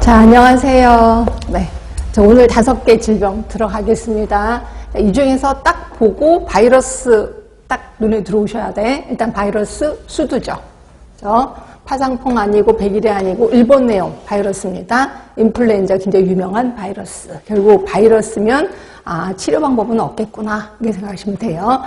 자, 안녕하세요. 네. 저 오늘 5개 질병 들어가겠습니다. 이 중에서 딱 보고 바이러스 딱 눈에 들어오셔야 돼. 일단 바이러스 수두죠. 파상풍 아니고 백일이 아니고 일본 내용 바이러스입니다. 인플루엔자 굉장히 유명한 바이러스. 결국 바이러스면 치료 방법은 없겠구나 이렇게 생각하시면 돼요.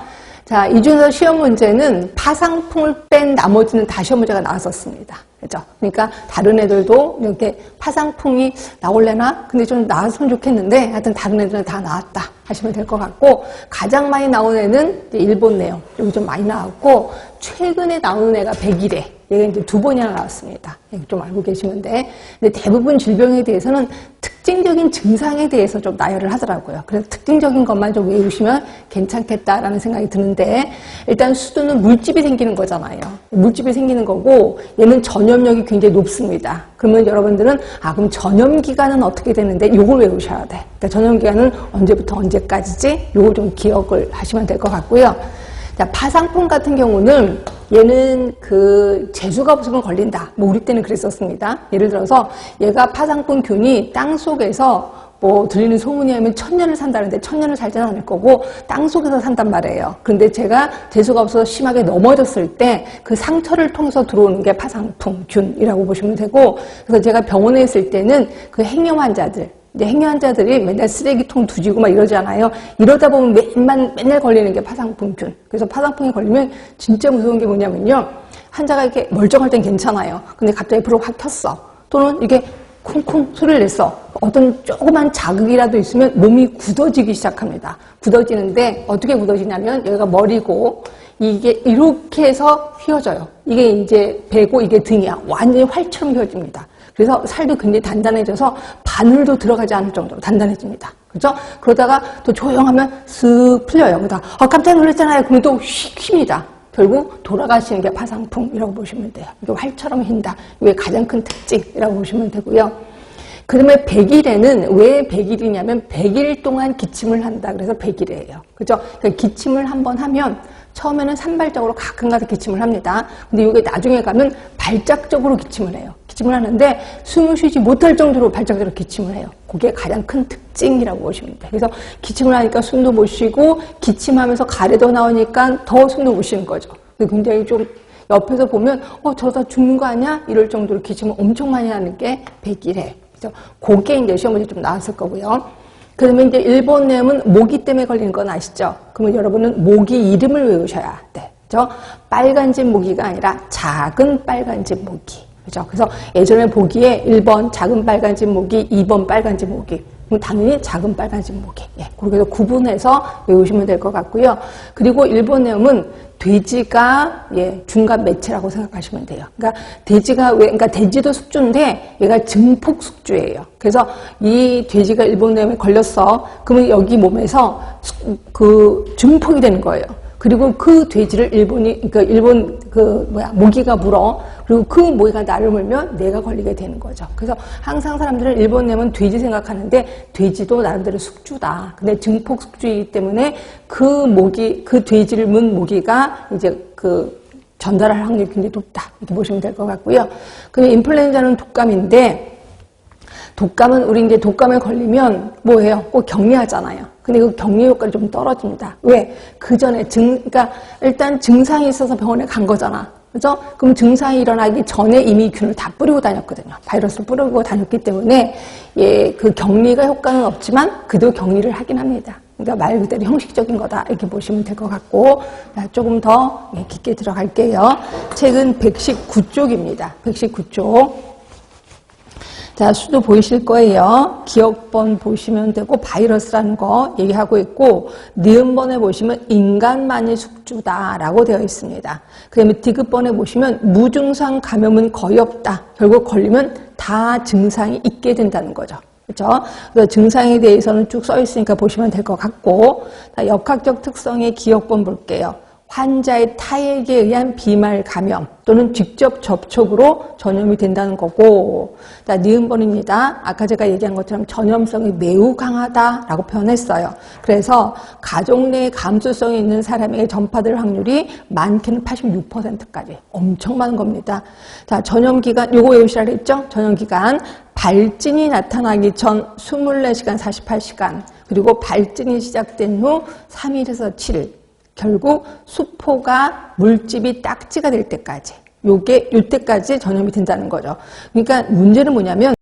자, 이 중에서 시험 문제는 파상풍을 뺀 나머지는 다 시험 문제가 나왔었습니다. 그죠? 그러니까 다른 애들도 이렇게 파상풍이 나올래나? 근데 좀 나왔으면 좋겠는데 하여튼 다른 애들은 다 나왔다 하시면 될 것 같고, 가장 많이 나온 애는 이제 일본 내용 여기 좀 많이 나왔고, 최근에 나오는 애가 백일해. 얘가 이제 2번이나 나왔습니다. 좀 알고 계시면 돼. 근데 대부분 질병에 대해서는 특징적인 증상에 대해서 좀 나열을 하더라고요. 그래서 특징적인 것만 좀 외우시면 괜찮겠다라는 생각이 드는데, 일단 수두는 물집이 생기는 거잖아요. 물집이 생기는 거고, 얘는 전염력이 굉장히 높습니다. 그러면 여러분들은 그럼 전염 기간은 어떻게 되는데 요걸 외우셔야 돼. 그러니까 전염 기간은 언제부터 언제까지지? 요걸 좀 기억을 하시면 될 것 같고요. 자, 파상풍 같은 경우는 얘는 재수가 없으면 걸린다. 우리 때는 그랬었습니다. 예를 들어서 얘가 파상풍균이 땅 속에서 들리는 소문이 하면 1000년을 산다는데 1000년을 살지는 않을 거고 땅 속에서 산단 말이에요. 그런데 제가 재수가 없어서 심하게 넘어졌을 때 그 상처를 통해서 들어오는 게 파상풍균이라고 보시면 되고, 그래서 제가 병원에 있을 때는 그 행여 환자들, 이제 행여 환자들이 맨날 쓰레기통 두지고 막 이러잖아요. 이러다 보면 맨날 걸리는 게 파상풍균. 그래서 파상풍에 걸리면 진짜 무서운 게 뭐냐면요. 환자가 이렇게 멀쩡할 땐 괜찮아요. 근데 갑자기 불을 확 켰어. 또는 이게 쿵쿵 소리를 냈어. 어떤 조그만 자극이라도 있으면 몸이 굳어지기 시작합니다. 굳어지는데 어떻게 굳어지냐면 여기가 머리고 이게 이렇게 해서 휘어져요. 이게 이제 배고 이게 등이야. 완전히 활처럼 휘어집니다. 그래서 살도 굉장히 단단해져서 바늘도 들어가지 않을 정도로 단단해집니다. 그죠? 그러다가 또 조용하면 쓱 풀려요. 그러다가 깜짝 놀랐잖아요. 그러면 또 휩니다. 결국 돌아가시는 게 파상풍이라고 보시면 돼요. 이게 활처럼 휜다. 이게 가장 큰 특징이라고 보시면 되고요. 그다음에 백일에는 왜 백일이냐면 100일 동안 기침을 한다. 그래서 백일이에요. 그죠? 그러니까 기침을 한번 하면 처음에는 산발적으로 가끔가다 기침을 합니다. 근데 이게 나중에 가면 발작적으로 기침을 해요. 기침을 하는데 숨을 쉬지 못할 정도로 발작적으로 기침을 해요. 그게 가장 큰 특징이라고 보시면 돼요. 그래서 기침을 하니까 숨도 못 쉬고 기침하면서 가래도 나오니까 더 숨도 못 쉬는 거죠. 굉장히 좀 옆에서 보면 저러다 죽는 거 아니야? 이럴 정도로 기침을 엄청 많이 하는 게 백일해. 그래서 그게 이제 시험 문제 좀 나왔을 거고요. 그러면 이제 일본 내음은 모기 때문에 걸리는 건 아시죠? 그러면 여러분은 모기 이름을 외우셔야 돼. 그죠? 빨간집 모기가 아니라 작은 빨간집 모기. 그죠? 그래서 예전에 보기에 1번 작은 빨간집 모기, 2번 빨간집 모기. 그럼 당연히 작은 빨간집 모기. 그렇게 해서 구분해서 외우시면 될 것 같고요. 그리고 일본 내음은 돼지가 중간 매체라고 생각하시면 돼요. 그러니까 그러니까 돼지도 숙주인데 얘가 증폭 숙주예요. 그래서 이 돼지가 일본 내음에 걸렸어. 그러면 여기 몸에서 증폭이 되는 거예요. 그리고 그 돼지를 일본 모기가 물어. 그리고 그 모기가 나를 물면 내가 걸리게 되는 거죠. 그래서 항상 사람들은 일본 내면 돼지 생각하는데 돼지도 나름대로 숙주다. 근데 증폭 숙주이기 때문에 그 돼지를 문 모기가 이제 전달할 확률이 굉장히 높다. 이렇게 보시면 될 것 같고요. 그리고 인플루엔자는 독감인데, 독감은 우리 이제 독감에 걸리면 뭐예요? 꼭 격리하잖아요. 근데 그 격리 효과가 좀 떨어집니다. 왜? 그 전에 그러니까 일단 증상이 있어서 병원에 간 거잖아. 그죠? 그럼 증상이 일어나기 전에 이미 균을 다 뿌리고 다녔거든요. 바이러스를 뿌리고 다녔기 때문에 그 격리가 효과는 없지만 그래도 격리를 하긴 합니다. 그러니까 말 그대로 형식적인 거다 이렇게 보시면 될 것 같고, 조금 더 깊게 들어갈게요. 책은 119쪽입니다. 119쪽. 자, 수도 보이실 거예요. 기억번 보시면 되고, 바이러스라는 거 얘기하고 있고, 니은번에 보시면 인간만이 숙주다라고 되어 있습니다. 그 다음에 디귿번에 보시면 무증상 감염은 거의 없다. 결국 걸리면 다 증상이 있게 된다는 거죠. 그렇죠? 그래서 증상에 대해서는 쭉 써 있으니까 보시면 될 것 같고, 역학적 특성의 기억번 볼게요. 환자의 타액에 의한 비말 감염 또는 직접 접촉으로 전염이 된다는 거고, 자, 니은번입니다. 아까 제가 얘기한 것처럼 전염성이 매우 강하다라고 표현했어요. 그래서 가족 내에 감수성이 있는 사람에게 전파될 확률이 많게는 86%까지 엄청 많은 겁니다. 자, 전염기간 요거 외우시라 그랬죠? 전염기간 발진이 나타나기 전 24시간 48시간 그리고 발진이 시작된 후 3일에서 7일 결국 수포가 물집이 딱지가 될 때까지 요때까지 전염이 된다는 거죠. 그러니까 문제는 뭐냐면